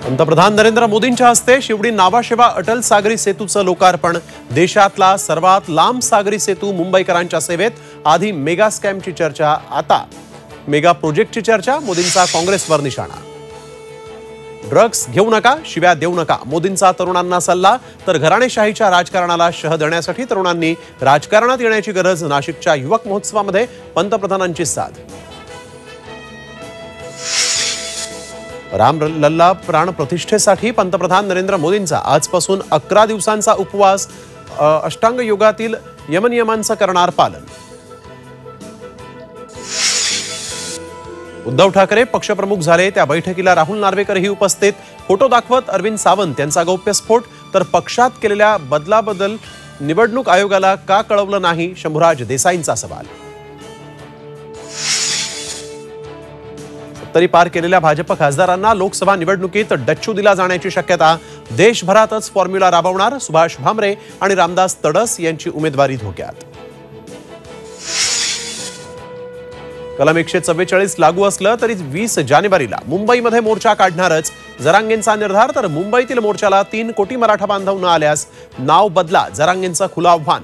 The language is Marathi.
पंतप्रधान नरेंद्र मोदींच्या हस्ते शिवडी नावाशेवा अटल सागरी सेतूचं लोकार्पण। देशातला सर्वात लांब सागरी सेतू मुंबईकरांच्या सेवेत। आधी मेगा स्कॅमची चर्चा, आता मेगा प्रोजेक्टची चर्चा। मोदींचा काँग्रेसवर निशाणा। ड्रग्स घेऊ नका, शिव्या देऊ नका, मोदींचा तरुणांना सल्ला। तर घराणेशाहीच्या राजकारणाला शह देण्यासाठी तरुणांनी राजकारणात येण्याची गरज। नाशिकच्या युवक महोत्सवामध्ये पंतप्रधानांची साद। रामलल्ला प्राण प्रतिष्ठेसाठी पंतप्रधान नरेंद्र मोदींचा आजपासून 11 दिवसांचा उपवास। अष्टांग योगातील यमनियमांचं करणार पालन। उद्धव ठाकरे पक्षप्रमुख झाले, त्या बैठकीला राहुल नार्वेकरही उपस्थित। फोटो दाखवत अरविंद सावंत यांचा गौप्यस्फोट। तर पक्षात केलेल्या बदलाबद्दल निवडणूक आयोगाला का कळवलं नाही, शंभूराज देसाईंचा सवाल। तरी पार केलेल्या भाजप खासदारांना लोकसभा निवडणुकीत डच्चू दिला जाण्याची शक्यता। देशभरातच फॉर्म्युला राबवणार, सुभाष भामरे आणि रामदास तडस यांची उमेदवारी धोक्यात। कलम 144 लागू असलं तरी 20 जानेवारीला मुंबईमध्ये मोर्चा काढणारच जरांगेंचा निर्धार। तर मुंबईतील मोर्चाला 3 कोटी मराठा बांधव न आल्यास नाव बदला, जरांगेंचं खुलं आव्हान।